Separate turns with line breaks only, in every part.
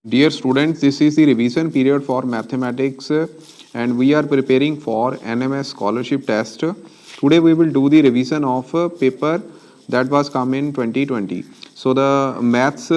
Dear students, this is the revision period for mathematics and we are preparing for NMS scholarship test. Today we will do the revision of paper that was come in 2020. So the maths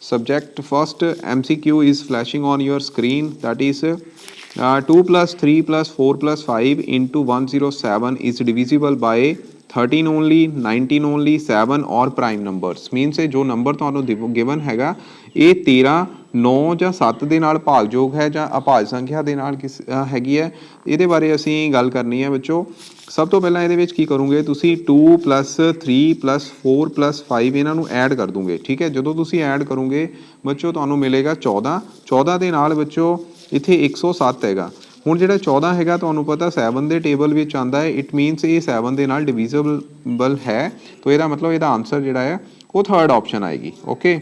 subject first MCQ is flashing on your screen, that is 2 plus 3 plus 4 plus 5 into 107 is divisible by 13 only, 19 only, 7 और prime numbers मीनस जो number ਤੁਹਾਨੂੰ given ਹੈਗਾ ਇਹ 13 9 ਜਾਂ 7 ਦੇ ਨਾਲ ਭਾਗਯੋਗ ਹੈ ਜਾਂ ਅਭਾਜ ਸੰਖਿਆ ਦੇ ਨਾਲ ਕਿਸ ਹੈਗੀ ਹੈ ਇਹਦੇ ਬਾਰੇ ਅਸੀਂ ਗੱਲ ਕਰਨੀ ਹੈ ਬੱਚੋ। ਸਭ ਤੋਂ ਪਹਿਲਾਂ ਇਹਦੇ ਵਿੱਚ ਕੀ ਕਰੋਗੇ ਤੁਸੀਂ 2 + 3 + 4 + 5 ਇਹਨਾਂ ਨੂੰ ਐਡ ਕਰ ਦੋਗੇ। ਠੀਕ ਹੈ, ਜਦੋਂ ਤੁਸੀਂ ਐਡ ਕਰੋਗੇ ਬੱਚੋ ਤੁਹਾਨੂੰ ਮਿਲੇਗਾ 14 14 ਦੇ ਨਾਲ ਬੱਚੋ ਇੱਥੇ 107 ਹੈਗਾ। ਹੁਣ ਜਿਹੜਾ 14 ਹੈਗਾ ਤੁਹਾਨੂੰ ਪਤਾ 7 ਦੇ ਟੇਬਲ ਵਿੱਚ ਆਉਂਦਾ ਹੈ, ਇਟ ਮੀਨਸ ਇਹ 7 ਦੇ ਨਾਲ ਡਿਵੀਜ਼ੇਬਲ ਹੈ, ਤਾਂ ਇਹਦਾ ਮਤਲਬ ਇਹਦਾ ਆਨਸਰ ਜਿਹੜਾ ਹੈ ਉਹ ਥਰਡ ਆਪਸ਼ਨ ਆਏਗੀ। ਓਕੇ,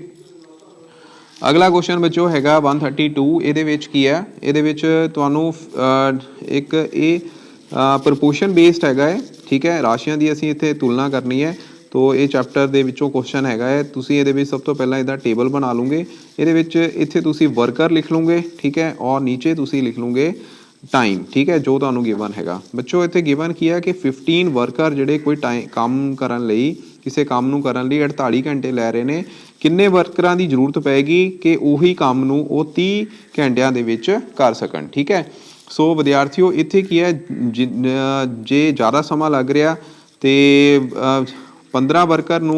ਅਗਲਾ ਕੁਐਸਚਨ ਬੱਚੋ ਹੈਗਾ 132। ਇਹਦੇ ਵਿੱਚ ਕੀ ਹੈ, ਇਹਦੇ ਵਿੱਚ ਤੁਹਾਨੂੰ ਇੱਕ ਇਹ ਪ੍ਰਪੋਰਸ਼ਨ ਬੇਸਡ ਹੈਗਾ ਹੈ। ਠੀਕ ਹੈ, ਰਾਸ਼ੀਆਂ ਦੀ ਅਸੀਂ ਇੱਥੇ ਤੁਲਨਾ ਕਰਨੀ ਹੈ, ਤੋ ਇਹ ਚੈਪਟਰ ਦੇ ਵਿੱਚੋਂ ਕੁਐਸਚਨ ਹੈਗਾ ਹੈ। ਤੁਸੀਂ ਇਹਦੇ ਵਿੱਚ ਸਭ ਤੋਂ ਪਹਿਲਾਂ ਇਹਦਾ ਟੇਬਲ ਬਣਾ ਲਓਗੇ। ਇਹਦੇ ਵਿੱਚ ਇੱਥੇ ਤੁਸੀਂ ਵਰਕਰ ਲਿਖ ਲਓਗੇ। ਠੀਕ ਹੈ, ਔਰ ਨੀਚੇ ਤੁਸੀਂ ਲਿਖ ਲਓਗੇ टाइम। ठीक है, जो तुहानू गिवन हैगा बच्चों इत्थे गिवन की है कि 15 वर्कर जिहड़े कोई काम करन लई किसी काम नू करन लई 48 घंटे लै रहे ने, किन्ने वर्करां दी जरूरत पैगी कि उही काम नू वो 30 घंटियां दे विच कर सकन। ठीक है, सो विद्यार्थियों इत्थे की है जे ज़्यादा समा लग रहा तो 15 वर्कर नू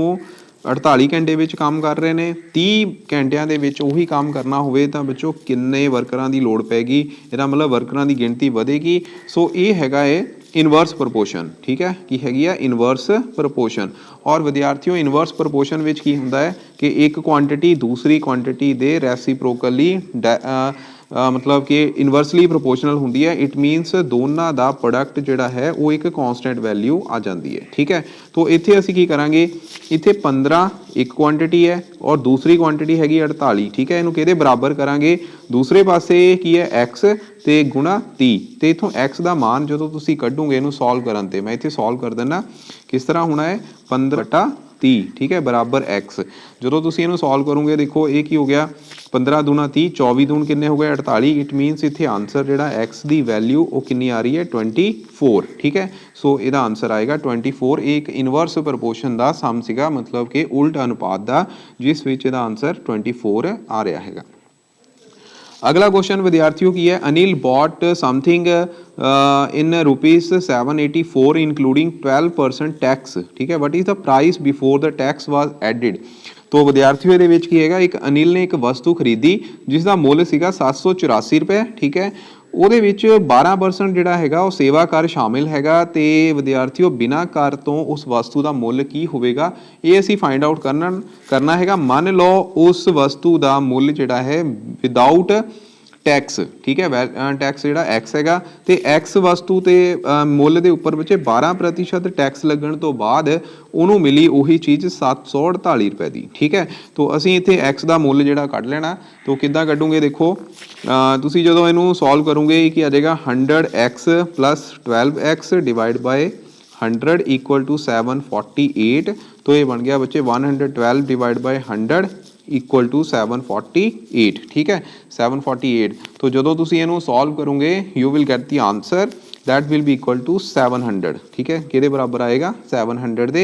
48 घंटे ਵਿੱਚ ਕੰਮ ਕਰ ਰਹੇ ਨੇ, 30 ਘੰਟਿਆਂ ਦੇ ਵਿੱਚ ਉਹੀ ਕੰਮ ਕਰਨਾ ਹੋਵੇ ਤਾਂ ਬੱਚੋ ਕਿੰਨੇ ਵਰਕਰਾਂ ਦੀ ਲੋੜ ਪੈਗੀ, ਇਹਦਾ ਮਤਲਬ ਵਰਕਰਾਂ ਦੀ ਗਿਣਤੀ ਵਧੇਗੀ। ਸੋ ਇਹ ਹੈਗਾ ਏ ਇਨਵਰਸ ਪ੍ਰਪੋਰਸ਼ਨ। ਠੀਕ ਹੈ, ਕੀ ਹੈਗੀ ਆ ਇਨਵਰਸ ਪ੍ਰਪੋਰਸ਼ਨ। ਔਰ ਵਿਦਿਆਰਥੀਓ ਇਨਵਰਸ ਪ੍ਰਪੋਰਸ਼ਨ ਵਿੱਚ ਕੀ ਹੁੰਦਾ ਹੈ ਕਿ ਇੱਕ ਕੁਆਂਟਿਟੀ ਦੂਸਰੀ ਕੁਆਂਟਿਟੀ ਦੇ ਰੈਸੀਪ੍ਰੋਕਲੀ मतलब कि इनवर्सली प्रोपोर्शनल होंगी है। इट मीनस दोनों का प्रोडक्ट जोड़ा है वो एक कॉन्सटेंट वैल्यू आ जाती है। ठीक है, तो इत्थे असी की करांगे, इत्थे 15 एक क्वांटिटी है और दूसरी क्वांटिटी हैगी 48। ठीक है, इनू किहदे बराबर करांगे, दूसरे पासे की है एक्स ते गुणा 30 ते इत्थों एक्स का मान जो तुसीं कढोगे इनू सॉल्व करन ते मैं इत्थे सॉल्व कर देना। किस तरह होना है 15/30। ठीक है, बराबर एक्स। जो तुसीं इनू सॉल्व करोगे देखो ये की हो गया 15 दूना 30, 24 दून किन्ने हो गए 48। इट मीनस इत्थे आंसर जिहड़ा एक्स की वैल्यू वो कितनी आ रही है 24। ठीक है, सो इसदा आंसर आएगा 24। एक इनवर्स प्रपोर्शन का सम सीगा, मतलब कि उल्ट अनुपात का, जिस विच इहदा आंसर 24 आ रहा है। अगला क्वेश्चन विद्यार्थियों की है, Anil bought something in ₹784 including 12% tax. ठीक है, what is the price before the tax was added. तो विद्यार्थियों ये की है एक अनिल ने एक वस्तु खरीदी जिसका मुल सीगा 784 रुपये। ठीक है, ਉਹਦੇ ਵਿੱਚ 12% ਜਿਹੜਾ ਹੈਗਾ ਉਹ ਸੇਵਾ ਕਰ ਸ਼ਾਮਿਲ ਹੈਗਾ ਤੇ ਵਿਦਿਆਰਥੀਓ ਬਿਨਾਂ ਕਰ ਤੋਂ ਉਸ ਵਸਤੂ ਦਾ ਮੁੱਲ ਕੀ ਹੋਵੇਗਾ ਇਹ ਅਸੀਂ ਫਾਈਂਡ ਆਊਟ ਕਰਨਾ ਹੈਗਾ। ਮੰਨ ਲਓ ਉਸ ਵਸਤੂ ਦਾ ਮੁੱਲ ਜਿਹੜਾ ਹੈ ਵਿਦਆਊਟ टैक्स। ठीक है, टैक्स जोड़ा एक्स हैगा ते एक्स वस्तु ते मुल के उपर बच्चे 12% टैक्स लगन तो बाद उन्होंने मिली उही चीज़ 748 रुपए की। ठीक है, तो असी इत्थे एक्स का मुल जोड़ा कढ़ लेना, तो किद्दां कढोगे देखो तुसी जदों इनू सॉल्व करोगे कि आ जाएगा 100x + 12x डिवाइड बाय 100 = 748। तो ये बन गया बच्चे 112 डिवाइड बाय 100 = 748। ठीक है, 748। तो जो तुसी इनू सॉल्व करोगे you will get the answer that will be equal to 700। ठीक है, किहदे बराबर आएगा 700 दे,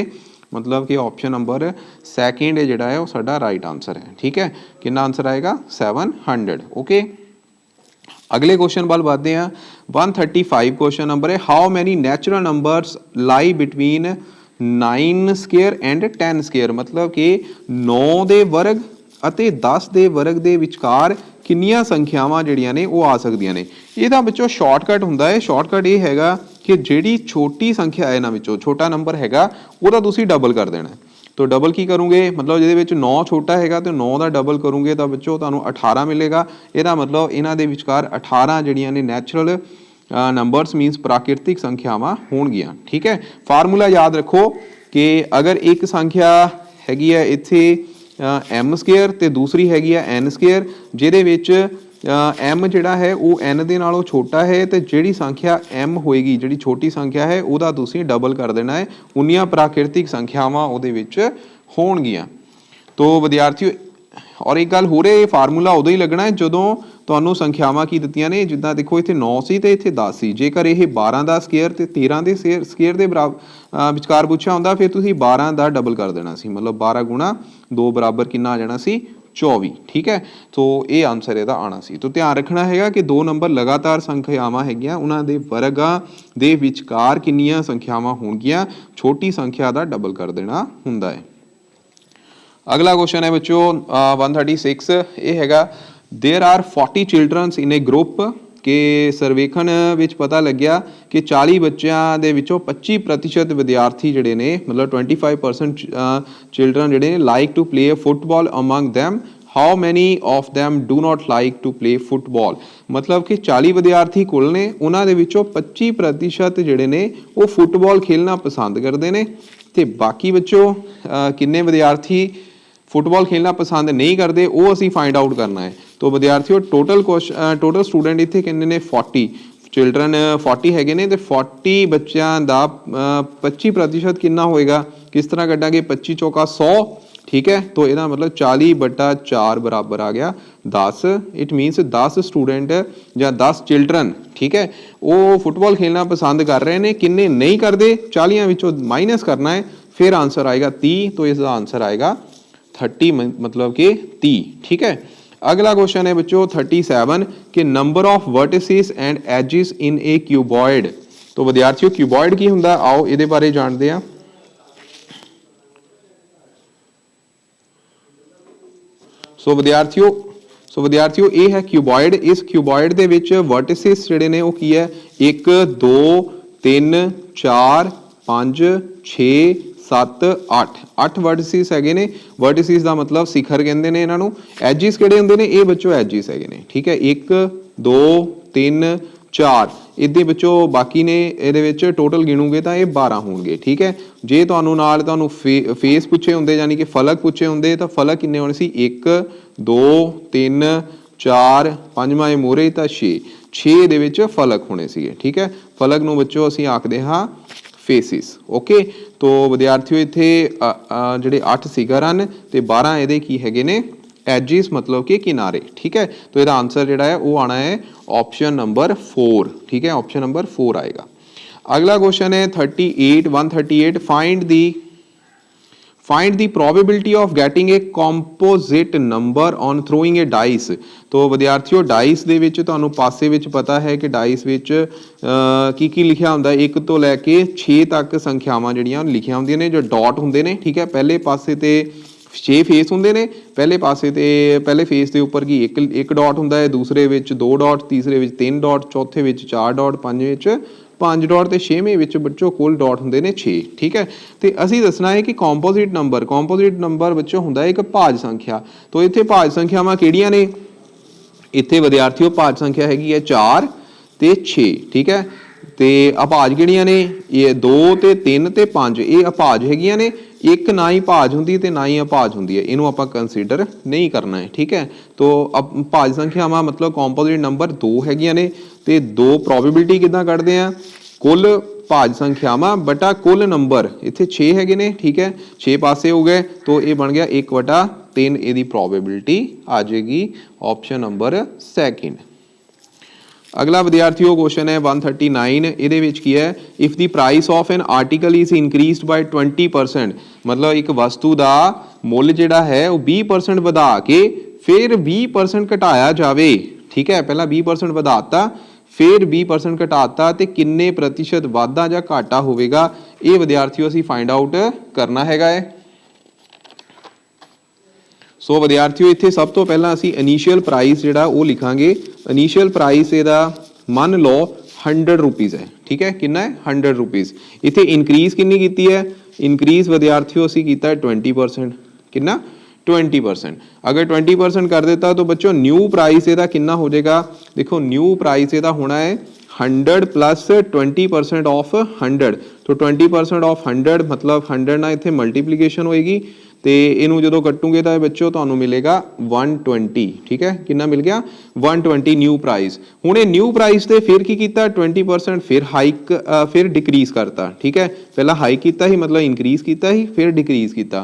मतलब कि ऑप्शन नंबर सैकेंड जिहड़ा है वो साडा राइट आंसर है। ठीक है, कितना आंसर आएगा 700। ओके, अगले क्वेश्चन वाल बढ़ते हैं। 135 क्वेश्चन नंबर है, how many natural numbers lie between 9 square and 10 square. मतलब कि 9 ਦੇ वर्ग ਅਤੇ 10 ਦੇ वर्ग ਦੇ ਵਿਚਕਾਰ ਕਿੰਨੀਆਂ ਸੰਖਿਆਵਾਂ ਜਿਹੜੀਆਂ ਨੇ ਉਹ ਆ ਸਕਦੀਆਂ ਨੇ। ਇਹਦਾ ਵਿੱਚੋਂ ਸ਼ਾਰਟਕਟ ਹੁੰਦਾ ਹੈ। ਸ਼ਾਰਟਕਟ ਇਹ ਹੈਗਾ ਕਿ ਜਿਹੜੀ ਛੋਟੀ ਸੰਖਿਆ ਹੈ ਇਹਨਾਂ ਵਿੱਚੋਂ ਛੋਟਾ ਨੰਬਰ ਹੈਗਾ ਉਹਦਾ ਤੁਸੀਂ ਡਬਲ ਕਰ ਦੇਣਾ। तो डबल की करोगे, मतलब जिहदे 9 छोटा है तो 9 का डबल करोगे तो बच्चों तुहानूं 18 मिलेगा। ਇਹਦਾ मतलब इन्हां दे विचकार 18 ਜਿਹੜੀਆਂ ਨੇ नैचुरल नंबर्स मीनस प्राकृतिक संख्यावां होणगियां। ठीक है, फार्मूला याद रखो कि अगर एक संख्या हैगी है इत्थे m² ते दूसरी हैगी है n², जिहदे विच m जिहड़ा है वो n दे नालों छोटा है तो जिहड़ी संख्या m होएगी जिहड़ी छोटी संख्या है उहदा तुसीं डबल कर देना है, उन्नियां प्राकृतिक संख्यावां उहदे विच होणगियां। तो विद्यार्थियों और एक गल हो रही, फार्मूला उदों ही लगना है जदों ਤੁਹਾਨੂੰ ਸੰਖਿਆਵਾਂ ਕੀ ਦਿੱਤੀਆਂ ਨੇ, ਜਿੱਦਾਂ ਦੇਖੋ ਇੱਥੇ 9 ਸੀ ਤੇ ਇੱਥੇ 10 ਸੀ। ਜੇਕਰ ਇਹ 12 ਦਾ ਸਕੁਅਰ ਤੇ 13 ਦੇ ਸਕੁਅਰ ਦੇ ਵਿਚਕਾਰ ਪੁੱਛਿਆ ਹੁੰਦਾ, ਫਿਰ ਤੁਸੀਂ 12 ਦਾ ਡਬਲ ਕਰ ਦੇਣਾ ਸੀ, ਮਤਲਬ 12 ਗੁਣਾ 2 ਬਰਾਬਰ ਕਿੰਨਾ ਆ ਜਾਣਾ ਸੀ 24। ਠੀਕ ਹੈ, ਸੋ ਇਹ ਆਨਸਰ ਇਹਦਾ ਆਣਾ ਸੀ। ਤਾਂ ਧਿਆਨ ਰੱਖਣਾ ਹੈਗਾ ਕਿ ਦੋ ਨੰਬਰ ਲਗਾਤਾਰ ਸੰਖਿਆਵਾਂ ਹੈਗੀਆਂ, ਉਹਨਾਂ ਦੇ ਵਰਗਾਂ ਦੇ ਵਿਚਕਾਰ ਕਿੰਨੀਆਂ ਸੰਖਿਆਵਾਂ ਹੋਣਗੀਆਂ, ਛੋਟੀ ਸੰਖਿਆ ਦਾ ਡਬਲ ਕਰ ਦੇਣਾ ਹੁੰਦਾ ਹੈ। अगला क्वेश्चन है बच्चों 136, ये हैगा there are 40 childrens in a group कि सर्वेखण विच पता लग्या कि 40 बच्चों के विचों 25% विद्यार्थी जिहड़े ने, मतलब 25% चिल्ड्रन जिहड़े ने like to play football among them, how many of them do not like to play football. मतलब कि 40 विद्यार्थी कुल ने, उन्होंने विचों 25% जिहड़े ने वो फुटबॉल खेलना पसंद करते हैं, तो बाकी बच्चों किन्ने विद्यार्थी फुटबॉल खेलना पसंद नहीं करते, वो असी फाइंड आउट करना है। तो विद्यार्थियों टोटल स्टूडेंट इत्थे किन्ने ने 40 चिल्ड्रन 40 हैगे ने, तो 40 बच्चों का 25% कितना होएगा, किस तरह कटांगे, 25 चौका 100। ठीक है, तो यदा मतलब 40/4 बराबर आ गया 10। इट मीनस 10 स्टूडेंट या 10 चिल्ड्रन, ठीक है, वो फुटबॉल खेलना पसंद कर रहे हैं, किन्ने नहीं करते, 40 विचों माइनस करना है, फिर आंसर आएगा 30। तो इसका आंसर आएगा 30, मतलब कि 30। ठीक है, अगला क्वेश्चन है बच्चों 37 कि number of vertices and edges in a cuboid. तो विद्यार्थियों क्यूबॉइड की हुंदा, आओ इहदे बारे जानते हैं। सो विद्यार्थियों ये है क्यूबॉइड। इस क्यूबॉइड दे विच वर्टिसेस जिहड़े ने वो की है 1 2 3 4 5 6 7 8 वर्टिसेस हैगे ने। वर्टिसेस का मतलब शिखर कहते हैं इन्हों। एजिस किहड़े हुंदे ने, ये बच्चों एजिस हैगे ने। ठीक है, 1 2 3 4 इदां बच्चों बाकी ने, ये टोटल गिणूगे तो ये 12 होंगे। ठीक है, जे तुहानूं नाल तुहानूं फेस पूछे होंदे, यानी कि फलक पूछे होंदे, तो फलक किन्ने होने सी, 1 2 3 4 5वां मोहरे तो 6 दे विच फलक होने सी। ठीक है, फलक नूं बच्चों असीं आखदे हां फेसिस। ओके, तो विद्यार्थियों इत्थे जिहड़े 8 शिखर हैं तो 12 ये की हैगे ने एजिस, मतलब कि किनारे। ठीक है, तो इसका आंसर जिहड़ा है वो आना है ऑप्शन नंबर 4। ठीक है, ऑप्शन नंबर 4 आएगा। अगला क्वेश्चन है 138 find the probability of getting a composite number on throwing A dice. तो विद्यार्थियों डाइस दे विच तुहानूं पासे विच पता है कि डाइस विच की लिखिया हुंदा, 1 तो लैके 6 तक संख्यावां जिहड़ियां लिखिया हुंदियां ने, जो डॉट हुंदे ने। ठीक है, पहले पासे ते 6 फेस हुंदे ने, पहले पासे ते पहले फेस के उपर की एक डॉट हुंदा है, दूसरे विच 2 डॉट, तीसरे विच 3 डॉट, चौथे विच 4 डॉट, पंजवें विच 5 डॉट, तो 6वें विच बच्चों कुल डॉट हुंदे ने 6। ठीक है, तो असीं दसना है कि कंपोजिट नंबर बच्चों हुंदा है एक भाज संख्या। तो इत्थे भाज संख्यावां किहड़ियां ने, इत्थे विद्यार्थियों भाज संख्या हैगी है 4 ते 6। ठीक है, तो अभाज किहड़ियां ने, ये 2 ते 3 ते 5, ये अभाज हैगियां ने। एक ना ही भाज हुंदी ते ना ही अभाज हुंदी है, इनू आपां कंसीडर नहीं करना है। ठीक है, तो भाज संख्यावां मतलब कंपोजिट नंबर 2 हैगियां ने, ते 2 प्रोबेबिलिटी किदां कढदे आ, कुल भाज संख्यावां बटा कुल नंबर, इत्थे 6 हैगे ने। ठीक है, 6 पासे हो गए, तो ये बन गया 1/3, इहदी प्रोबेबिलिटी आ जाएगी ऑप्शन नंबर 2। अगला विद्यार्थियों क्वेश्चन है 139, ये की है if the price of an article is increased by 20%, मतलब एक वस्तु का मुल जिहड़ा है वो 20% वधा के फिर 20% घटाया जाए। ठीक है, पहला 20% वधाता, फिर 20% घटाता, तो किन्ने प्रतिशत वाधा या घाटा होवेगा, ये विद्यार्थियों असीं फाइंड आउट करना हैगा है। सो विद्यार्थियों इत्थे सब तो पहला असीं इनीशियल प्राइस जिहड़ा वो लिखांगे। इनीशियल प्राइस इहदा मान लो 100 रुपीज़ है। ठीक है, कितना है 100 रुपीज़। इत्थे इंक्रीज कितनी की है, इंक्रीज विद्यार्थियों असीं कीता 20%। कितना 20%। अगर 20% कर देता तो बच्चों न्यू प्राइस इहदा कितना हो जाएगा, देखो न्यू प्राइस इहदा होना है 100 प्लस 20% ऑफ 100। तो 20% ऑफ 100 मतलब 100 ना इत्थे मल्टीप्लीकेशन होएगी, तो इनू जो कट्टूगे तो बच्चों तो मिलेगा 120। ठीक है, कितना मिल गया 120 न्यू प्राइस। हुण ये न्यू प्राइस से फिर की कीता 20%, फिर हाइक फिर डिक्रीज करता। ठीक है, पहला हाइक किया ही मतलब इंक्रीज किया ही, फिर डिक्रीज किया।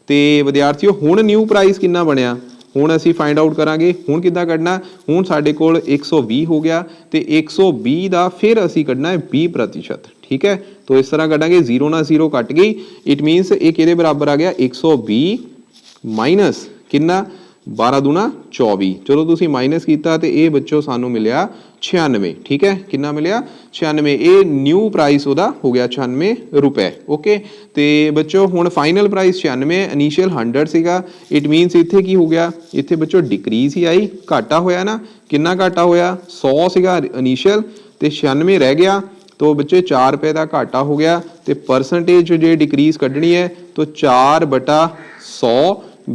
तो विद्यार्थियों हुण न्यू प्राइस कितना बनया, ਹੁਣ ਅਸੀਂ फाइंड आउट करांगे ਹੁਣ किद्दां कढना ਹੁਣ ਸਾਡੇ ਕੋਲ 120 हो गया तो 120 ਦਾ फिर ਅਸੀਂ कढना है 20%। ठीक है तो इस तरह कढांगे 0 ਨਾਲ 0 कट गई इट मीनस ये किहदे बराबर आ गया 120 माइनस कितना 12 दूना 24। चलो तुसी माइनस किया तो ये बच्चों सानू मिलिया 96। ठीक है कितना मिलिया 96। ये न्यू प्राइस उहदा हो गया 96 रुपए। ओके तो बच्चों हुण फाइनल प्राइस 96 इनीशियल 100 सीगा इट मीनस इत्थे की हो गया इत्थे बच्चों डिक्रीज ही आई घाटा होया ना कितना घाटा होया 100 सीगा इनीशियल तो 96 रह गया तो बच्चे 4 रुपए का घाटा हो गया तो परसेंटेज जो डिक्रीज कढ़नी है तो 4/100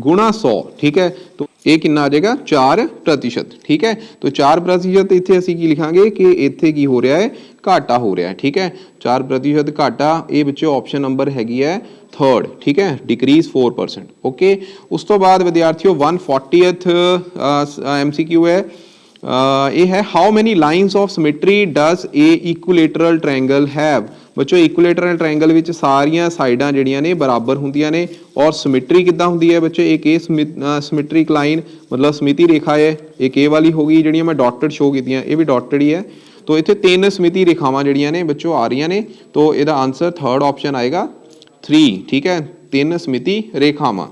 गुणा 100। ठीक है तो ये कितना आ जाएगा 4%। ठीक है तो 4% इत्थे असीं की लिखांगे कि इत्थे की हो रहा है घाटा हो रहा है। ठीक है 4% घाटा ये बच्चों ऑप्शन नंबर हैगी है 3rd। ठीक है डिक्रीज 4%। ओके उस तो बाद विद्यार्थियों 140th MCQ है ये है how many lines of symmetry does a equilateral triangle have. बच्चों इक्विलेटरल ट्रायंगल विच सारियां साइडां जिहड़ियां ने बराबर हुंदियां ने और सिमेट्री किद्दां हुंदी है बच्चों एक ये सिमेट्रिक लाइन मतलब समिति रेखा है एक ये वाली होगी जिहड़ियां मैं डॉटेड शो कीतियां ये भी डॉटेड ही है तो इत्थे 3 समिति रेखावां जिहड़ियां ने बच्चों आ रही ने तो इहदा आंसर 3rd ऑप्शन आएगा 3। ठीक है 3 समिति रेखावां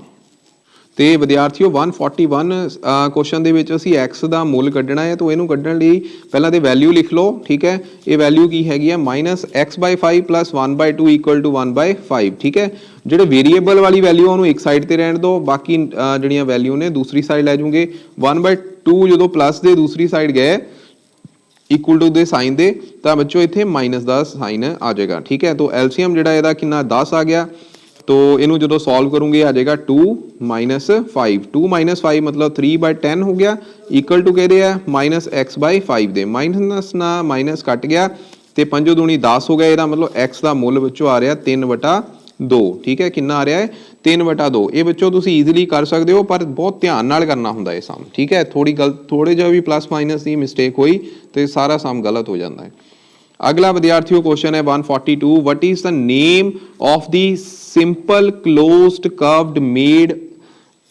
तो विद्यार्थियों 141 क्वेश्चन के असी एक्स का मुल कढ़ना है तो इनू कढ़न लई पहला तो वैल्यू लिख लो। ठीक है ये वैल्यू की हैगी है -x/5 + 1/2 = 1/5। ठीक है जो वेरीएबल वाली वैल्यू उन्होंने एक साइड पर रहने दो बाकी जड़ियाँ वैल्यू ने दूसरी साइड लै जूंगे 1/2 जो प्लस के दूसरी साइड गए इक्वल टू के साइन दे तो बच्चों इतने माइनस का साइन आ जाएगा। ठीक है तो एलसीएम जोड़ा यदा कि 10 आ गया तो इनू जो सॉल्व करूंगे आ जाएगा 2 - 5 2 - 5 मतलब 3/10 हो गया इक्वल टू कहते हैं -x/5 दे माइनस ना माइनस कट गया तो 5 दूनी 10 हो गया यदा मतलब x का मुल बच्चों आ रहा 3/2। ठीक है कितना आ रहा है 3/2। ये बच्चों तुम ईजिली कर सकते हो पर बहुत ध्यान नाल करना होंदा है सम। ठीक है थोड़े जो भी प्लस माइनस की मिसटेक हुई तो सारा सम गलत हो जाता है। अगला विद्यार्थियों क्वेश्चन है 142 what is the name of the simple closed curved made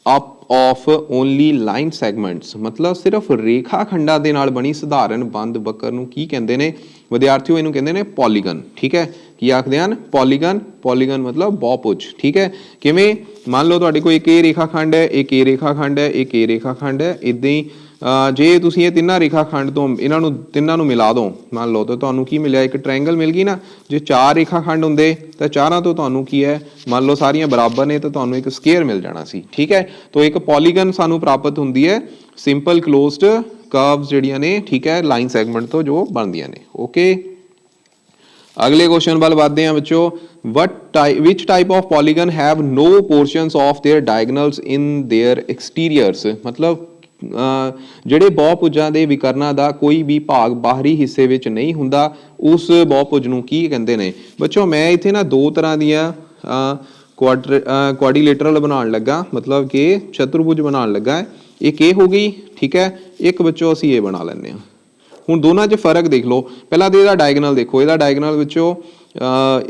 up of only line segments मतलब सिर्फ रेखा खंडा दे नाल बनी साधारण बंद बकर नूं की कहंदे ने विद्यार्थियों इनू कहंदे ने पॉलीगन। ठीक है की आखदे हन पॉलीगन पॉलीगन मतलब बहुभुज। ठीक है किवें मान लो तुहाडे कोल एक ये रेखा खंड है एक ये रेखा खंड है एक ये रेखा खंड है इदां ही जे तुसीं ये तिन्ना रेखा खंड तो इन्हां तिन्नां नूं मिला दो मान लो तो तुहानूं की मिलिया एक ट्रायंगल मिल गई ना जे 4 रेखा खंड हुंदे तो चारां तो तुहानूं की है मान लो सारियां बराबर ने तो तुहानूं एक स्केयर मिल जाना सी। ठीक है तो एक पॉलीगन सानूं प्राप्त हुंदी है सिंपल क्लोज्ड कर्व्स जिहड़ियां ने। ठीक है लाइन सैगमेंट तो जो बनदियां ने। ओके अगले क्वेश्चन वाल बढ़ते हैं बच्चों which type of polygon have no portions of their diagonals in their exteriors मतलब ਜਿਹੜੇ ਬਹੁਭੁਜਾਂ ਦੇ ਵਿਕਰਨਾਂ ਦਾ ਕੋਈ ਵੀ ਭਾਗ ਬਾਹਰੀ ਹਿੱਸੇ ਵਿੱਚ ਨਹੀਂ ਹੁੰਦਾ ਉਸ ਬਹੁਭੁਜ ਨੂੰ ਕੀ ਕਹਿੰਦੇ ਨੇ। ਬੱਚੋ ਮੈਂ ਇੱਥੇ ਨਾ ਦੋ ਤਰ੍ਹਾਂ ਦੀਆਂ ਕੁਆਡਰੀਲੇਟਰਲ ਬਣਾਉਣ ਲੱਗਾ मतलब कि ਚਤੁਰਭੁਜ ਬਣਾਉਣ ਲੱਗਾ ਹੈ। एक ये हो गई ठीक है एक बच्चों ਅਸੀਂ ਇਹ ਬਣਾ ਲੈਂਦੇ ਹਾਂ। ਹੁਣ ਦੋਨਾਂ 'ਚ ਫਰਕ ਦੇਖ ਲਓ ਪਹਿਲਾਂ ਤੇ ਇਹਦਾ ਡਾਇਗੋਨਲ ਦੇਖੋ ਇਹਦਾ ਡਾਇਗੋਨਲ ਵਿੱਚੋਂ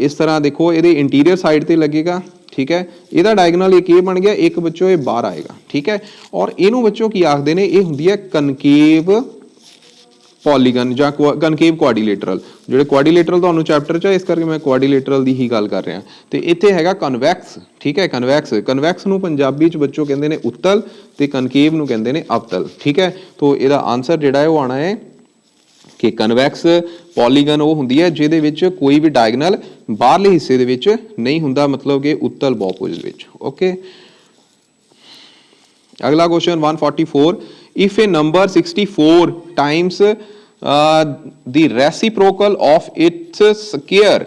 इस तरह देखो ये इंटीरियर साइड पर लगेगा। ठीक है यदा डायगोनल एक ये बन गया एक बच्चों ये बाहर आएगा। ठीक है और इनू बच्चों की आखते हैं ये होंगी है कनकेव पॉलीगन या कनकेव क्वाड्रीलेटरल जो क्वाड्रीलेटरल तो चैप्टर च इस करके मैं क्वाड्रीलेटरल की ही गल कर रहा तो इत्थे हैगा कन्वैक्स। ठीक है कन्वैक्स कन्वैक्स नू पंजाबी च बच्चों कहते हैं उत्तल तो कनकेव नू कहते हैं अवतल। ठीक है तो यदा आंसर जोड़ा है वो आना है कि कन्वैक्स पॉलीगन वो होंगी है जिहदे विच कोई भी डायगोनल बाहरले हिस्से दे विच नहीं हुंदा मतलब कि उत्तल बहुभुज दे विच। ओके अगला question 144 if A number 64 times the reciprocal of its square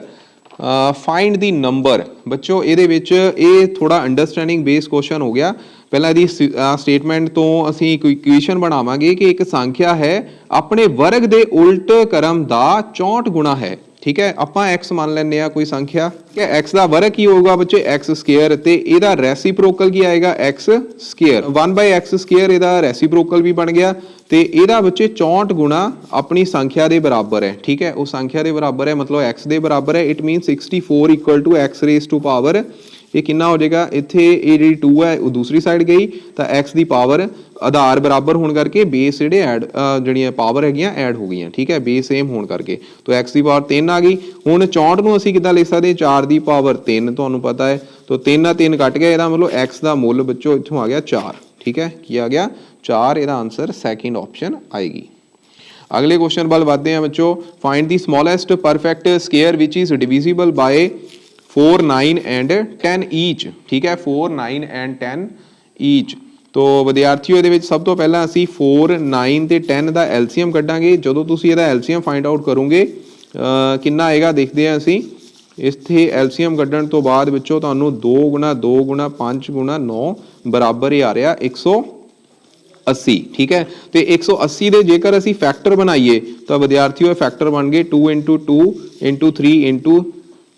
find the number. बच्चों ये ये थोड़ा अंडरस्टैंडिंग बेस्ड क्वेश्चन हो गया। पहला यदि स्टेटमेंट तो असी एक इक्वेशन बनावांगे कि एक संख्या है अपने वर्ग के उल्ट क्रम का 64 गुणा है। ठीक है आप एक्स मान लेने कोई संख्या क्या एक्स का वर्ग की होगा बच्चे एक्स स्केयर ते इहदा रेसिप्रोकल की आएगा एक्स स्केयर 1/x स्केयर इहदा रेसिप्रोकल भी बन गया तो इहदा बच्चे 64 गुणा अपनी संख्या के बराबर है। ठीक है उस संख्या के बराबर है मतलब एक्स के बराबर है it mean 64 = x raised to power ये कितना हो जाएगा, इत्थे ये जी 2 है वो दूसरी साइड गई तो एक्स की पावर आधार बराबर होने करके बेस जोड़े ऐड जड़ियाँ पावर है ऐड हो गई, ठीक है, बेस सेम होने करके। तो एक्स की पावर 3 आ गई। हुण 64 नूं असीं किद्दां लिख सकते, 4 की पावर 3 तुहानूं पता है, तो 3 नाल 3 कट गया, इहदा मतलब एक्स का मुल बच्चों इत्थों आ गया 4, ठीक है, की आ गया 4, इहदा आंसर सैकेंड ऑप्शन आएगी। अगले क्वेश्चन वाल बढ़ते हैं बच्चों, find the smallest perfect square which is divisible by 4, 9 and 10 each, ठीक है, 4, 9 एंड 10 ईच। तो विद्यार्थियों ये सब तो पहला असी 4, 9 ते 10 का एलसीएम कड्डांगे। जो तुसीं इहदा एलसीएम फाइंड आउट करोगे कितना आएगा देखते हैं असी। इत्थे एलसीएम कड्डण तो बाद विचों तुहानूं 2 गुणा 2 गुणा 5 गुणा 9 बराबर ही आ रहा 180, ठीक है। तो 180 दे जेकर असी फैक्टर बनाइए तो विद्यार्थियों फैक्टर बन गए 2 इंटू 2 इंटू 3 इंटू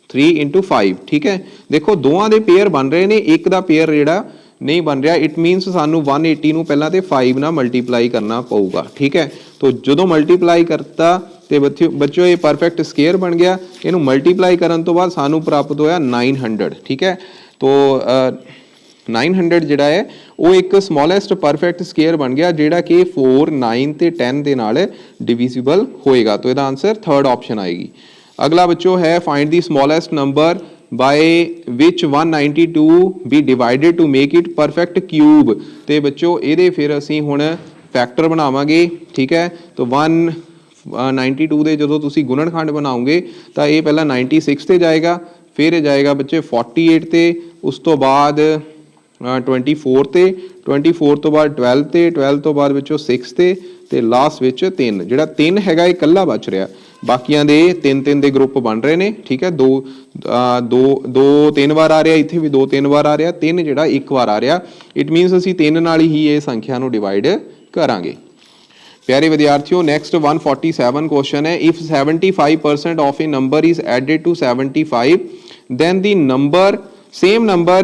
3 इंटू 5, ठीक है। देखो दोवां दे पेयर बन रहे हैं, एक दा पेयर जिहड़ा नहीं बन रहा, इट मीनस सानू 180 नूं पहलां ते 5 नाल मल्टीप्लाई करना पऊगा, ठीक है। तो जो मल्टीप्लाई करता तो बच्चों ये परफेक्ट स्केयर बन गया। इनू मल्टीप्लाई करन तो बाद सानू प्राप्त होया 900, ठीक है। तो 900 जिहड़ा है वो एक स्मॉलेस्ट परफेक्ट स्केयर बन गया जिहड़ा कि 4, 9 ते 10 दे नाल डिविजिबल होएगा। तो इसदा आंसर थर्ड ऑप्शन आएगी। अगला बच्चों है find the smallest number by which 192 be divided to make it perfect cube। तो बच्चों ये फिर असी हुण फैक्टर बनावांगे, ठीक है। तो 192 दे जो तुसी गुणनखंड बनाओगे तो ये पहला 96 ते जाएगा, फिर जाएगा बच्चे 48 ते, उस तो बाद 24 ते, 24 तो बाद 12 ते, 12 तो बाद बच्चों 6 ते लास्ट विच 3, जिहड़ा 3 हैगा ये कल्ला बच रहा, बाकियां दे 3-3 दे ग्रुप बन रहे ने, ठीक है। 2 3 बार आ रहा, इत्थे भी 2 3 बार आ रहा, 3 जिहड़ा 1 बार आ रहा। इट मीनस असीं 3 नाल ही ये संख्या नूं डिवाइड करांगे। प्यारे विद्यार्थियों नैक्सट 147 क्वेश्चन है, if 75% of a number is added to 75 then the number same number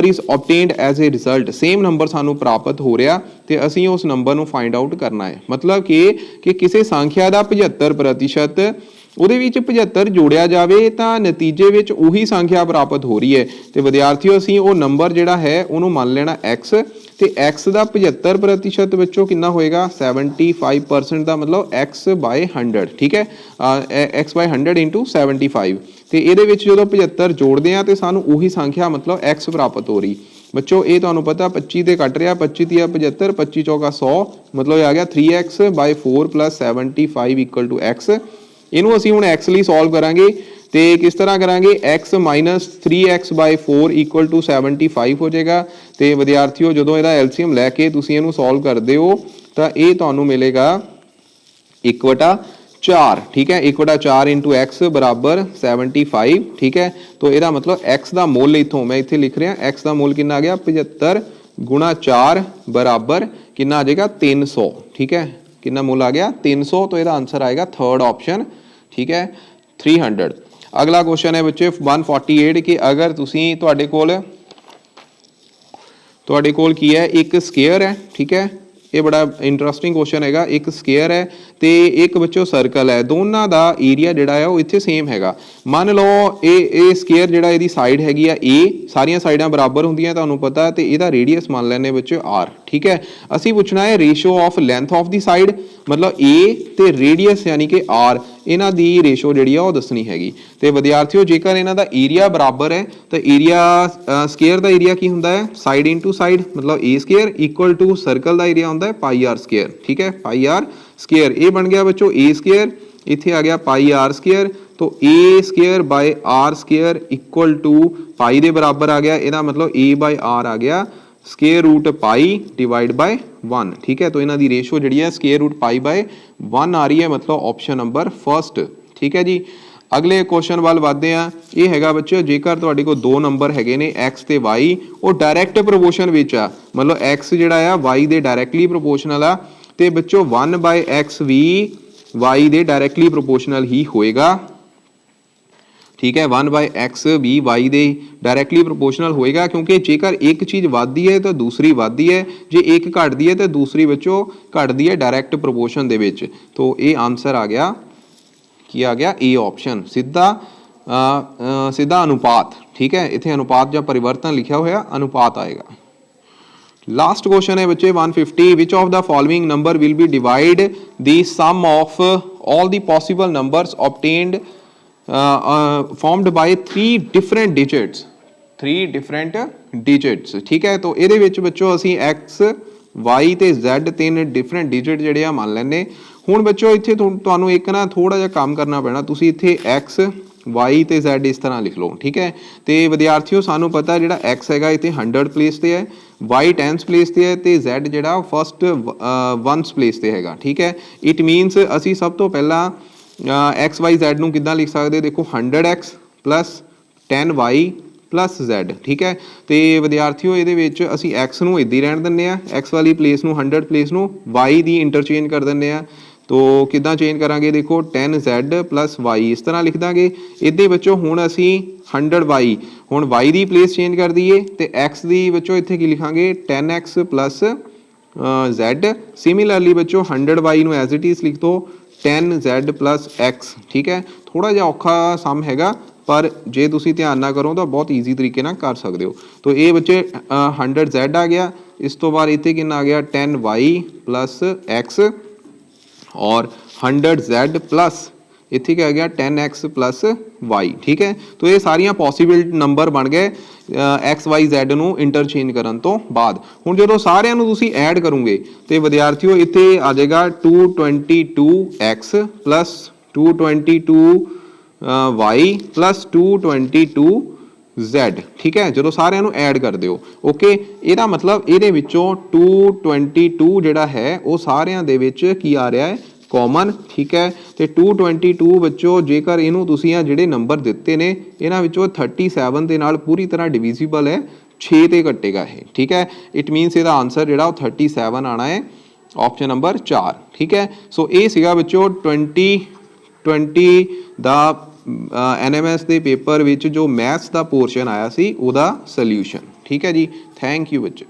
is obtained as a result। Same number सानू प्राप्त हो रहा तो असी उस नंबर नू फाइंड आउट करना है। मतलब कि किसी संख्या का 75% ਉਹਦੇ ਵਿੱਚ 75 जोड़िया जाए तो नतीजे ਵਿੱਚ ਉਹੀ संख्या प्राप्त हो रही है। तो विद्यार्थियों असी वो नंबर जिहड़ा है ਉਹਨੂੰ मान लेना x, तो x का 75% ਵਿੱਚੋਂ कितना होएगा 75% का मतलब x by 100, ठीक है, x by 100 इंटू 75। तो ये जो 75 जोड़ते हैं तो सानू ਉਹੀ संख्या मतलब x प्राप्त हो रही। बच्चों ये तुहानू पता 25 ते कट रहा, 25 तिया 75, 25 चौका 100, मतलब ये आ गया 3x by 4 plus 75 equal to x। इनू असी हुण x ਲਈ सॉल्व करांगे तो किस तरह करांगे, x minus 3x by 4 equal to 75 हो जाएगा। तो विद्यार्थियों जो इहदा एलसीएम लैके तुसीं इहनू सॉल्व करदे हो तो ये तुहानू मिलेगा 1/4, ठीक है, 1/4 इंटू एक्स बराबर 75, ठीक है। तो यदा मतलब एक्स का मुल इतों मैं इतने लिख रहा, एक्स का मुल कितना आ गया 75 गुणा 4 बराबर कितना आ जाएगा 300, ठीक है, कितना मुल आ गया 300। तो यदा आंसर आएगा थर्ड ऑप्शन, ठीक है, 300। अगला क्वेश्चन है बच्चे 148 कि अगर तुसी तुहाडे कोल की है एक स्केयर है, ठीक है, ये बड़ा इंटरस्टिंग क्वेश्चन है। एक स्केयर है तो एक बच्चों सर्कल है, दोनों का एरिया जिहड़ा है वो इत्थे सेम हैगा। मान लो ये स्केयर जिहड़ा इहदी साइड हैगी आ ए, सारियां साइडां बराबर होंदियां तुहानूं पता, तो इहदा रेडियस मान लैने बच्चों आर, ठीक है। असी पूछना है ratio of length of the side, मतलब ए ते रेडियस यानी कि आर, इन्हां दी रेशो जिहड़ी आ वो दसनी हैगी। तो विद्यार्थियों जेकर इन्हां दा एरिया बराबर है तो एरिया स्केयर का एरिया की हुंदा है साइड इंटू साइड, मतलब ए स्केयर इक्वल टू सर्कल का एरिया हुंदा है पाई आर स्केयर, ठीक है, पाई आर स्केयर। ये बन गया बच्चों ए स्केयर, इत्थे आ गया पाई आर स्केयर। तो a square by r square equal to pi दे बराबर आ गया, इहदा मतलब ए बाय आर आ गया square root pi divide by 1, ठीक है। तो इन्हां दी रेशो जिहड़ी है स्केयर रूट पाई बाय 1 आ रही है, मतलब ऑप्शन नंबर फर्स्ट, ठीक है जी। अगले क्वेश्चन वाल बढ़ते हैं, ये हैगा बच्चों जेकर तुहाडे कोल 2 नंबर हैगे ने x ते y, वो डायरैक्ट प्रोपोर्शन विच आ, मतलब x जिहड़ा आ y दे डायरैक्टली प्रोपोर्शनल आ, तो बच्चों 1/x भी y दे डायरैक्टली प्रोपोर्शनल ही होएगा, ठीक है, 1/x भी y दे डायरैक्टली प्रोपोर्शनल होएगा, क्योंकि जेकर एक चीज़ वधदी है तो दूसरी वधदी है, जे एक घटदी है तो दूसरी बच्चों घटदी है डायरैक्ट प्रोपोर्शन दे विच। तो ये आंसर आ गया, की आ गया ए ऑप्शन, सीधा सीधा अनुपात, ठीक है, इत्थे अनुपात या परिवर्तन लिखा होया अनुपात आएगा। लास्ट क्वेश्चन है बच्चे 150, which of the following number will be divide the sum of all the possible numbers obtained formed by 3 different digits, 3 different digits, ठीक है। तो ये बच्चों असी एक्स वाई ते Z 3 डिफरेंट डिजिट जिहड़े आ मान लैने। हुण बच्चों इत्थे तुहानूं एक ना थोड़ा जिहा काम करना पैना, तुसीं इत्थे एक्स वाई ते Z इस तरह लिख लो, ठीक है। तो विद्यार्थियों सानू पता जिहड़ा एक्स हैगा इत्थे 100 प्लेस ते है, वाई 10 प्लेस ते है, ते Z जिहड़ा फस्ट 1 प्लेस ते हैगा, ठीक है। इट मीनस असी सब तो पहला एक्स वाई Z नूं किद्दां लिख सकदे, देखो 100x plus 10y plus Z, ठीक है। तो विद्यार्थियों ये असी एक्स नूं इदां ही रहण दिंदे आ, एक्स वाली प्लेस नूं 100 प्लेस नूं वाई दी इंटरचेंज कर दिंदे आ। तो किद्दां चेंज करांगे, देखो 10Z प्लस वाई इस तरह लिख दांगे। इदां बच्चों हुण असी 100y हुण वाई दी प्लेस चेंज कर दईए, तो एक्स दी बच्चों इत्थे की लिखांगे 10x प्लस Z। सिमिलरली बच्चों 100y नूं एज इट इज लिख दो 10Z प्लस x, ठीक है। थोड़ा जिहा औखा सम हैगा, पर जे तुसीं ध्यान ना करो तो बहुत ईजी तरीके नाल कर सकते हो। तो ये बच्चे 100Z आ गया, इस तो बाद इत्थे कितना आ गया 10y प्लस x और 100Z प्लस इत्थे क्या आ गया 10x प्लस y, ठीक है। तो ये सारियां पॉसीबल नंबर बन गए एक्स वाई Z नूं इंटरचेंज करन तो बाद। हुण जदों सारियां नूं तुसीं ऐड करोगे तो विद्यार्थियों इत्थे आ जाएगा 222x plus 222y plus 222Z, ठीक है। जो सारे ऐड कर दो, ओके, यदा मतलब ये 222 जिहड़ा है वो सारियां दे विच की आ रहा है कॉमन, ठीक है। तो 222 बच्चों जेकर इनू तुसीं जिहड़े नंबर दिते ने इन्हां विचों 37 दे नाल पूरी तरह डिविजिबल है, 6 ते कटेगा है, ठीक है। इट मीनस इसदा आंसर जिहड़ा 37 आना है, ऑप्शन नंबर 4, ठीक है। सो ये सीगा बच्चों 2020 दा NMS के पेपर विच जो मैथ्स का पोर्शन आया सी उहदा सल्यूशन, ठीक है जी। थैंक यू बच्चों।